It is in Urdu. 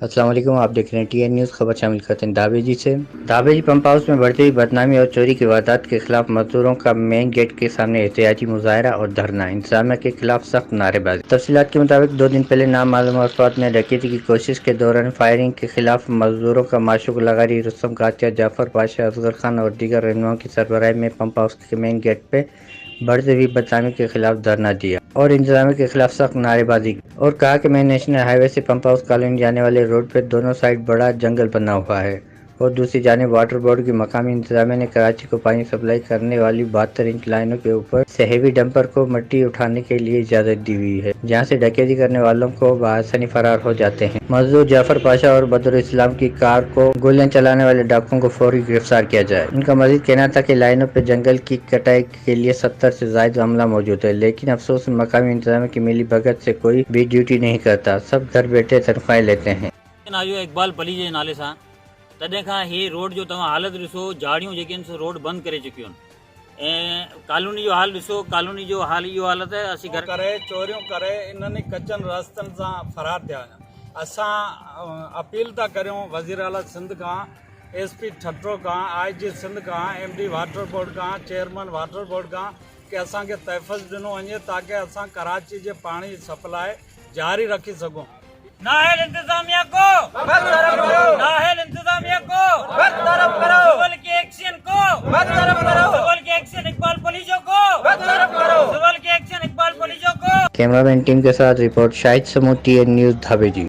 السلام علیکم، آپ دیکھ رہے ہیں ٹی این نیوز۔ خبر شامل کرتے ہیں دھابے جی سے۔ دھابے جی پمپ ہاؤس میں بڑھتی ہوئی بدنامی اور چوری کی واردات کے خلاف مزدوروں کا مین گیٹ کے سامنے احتجاجی مظاہرہ اور دھرنا، انتظامیہ کے خلاف سخت نعرے بازی۔ تفصیلات کے مطابق 2 دن پہلے نامعلوم افراد نے ڈکیتی کی کوشش کے دوران فائرنگ کے خلاف مزدوروں کا معشوق لغاری رستم قاطیہ، جعفر پاشا، اصغر خان اور دیگر رہنماؤں کی سربراہی میں پمپ ہاؤس کے مین گیٹ پہ بڑھتی ہوئی بدنامی کے خلاف دھرنا دیا اور انتظامیہ کے خلاف سخت نعرے بازی کی اور کہا کہ مین نیشنل ہائی وے سے پمپ ہاؤس کالونی جانے والے روڈ پہ دونوں سائیڈ بڑا جنگل بنا ہوا ہے اور دوسری جانب واٹر بورڈ کی مقامی انتظامیہ نے کراچی کو پانی سپلائی کرنے والی 72 انچ لائنوں کے اوپر سے ہیوی ڈمپر کو مٹی اٹھانے کے لیے اجازت دی ہوئی ہے، جہاں سے ڈکیتی کرنے والوں کو بآسانی فرار ہو جاتے ہیں۔ مزدور جعفر پاشا اور بدر اسلام کی کار کو گولیاں چلانے والے ڈاکوؤں کو فوری گرفتار کیا جائے۔ ان کا مزید کہنا تھا کہ لائنوں پہ جنگل کی کٹائی کے لیے 70 سے زائد عملہ موجود ہے، لیکن افسوس مقامی انتظامیہ کی ملی بھگت سے کوئی بھی ڈیوٹی نہیں کرتا، سب گھر بیٹھے تنخواہیں لیتے ہیں۔ اقبال پلی کے نالے سے تدیں کا یہ روڈ جو تمام حالت ڈسو، جھاڑیوں جن روڈ بند کرے چکی کالونی جو حال ڈسو، کالونی جو حال یہ حالت ہے اسی گھر کرے چوریوں کرے انہوں کچن راستن سے فرار تھا۔ اساں اپیل تا کریوں وزیر اعلیٰ سندھ کا، ایس پی ٹھٹرو کا، آئی جی سندھ کا، ایم ڈی واٹر بورڈ کا، چیئرمین واٹر بورڈ کا کہ اساں کے تحفظ ڈنو ونے تاکہ اساں کراچی کے پانی سپلائی جاری رکھی سکوں۔ نااہل انتظامیہ کو برطرف کرو، نااہل انتظامیہ کو برطرف کرو، سول کے ایکشن کو برطرف کرو، سول کے ایکشن اقبال پولیسوں کو برطرف کرو، سول کے ایکشن اقبال پولیسوں کو۔ کیمرہ مین ٹیم کے ساتھ رپورٹ شاہد سمود، ٹی این نیوز، دھابے جی۔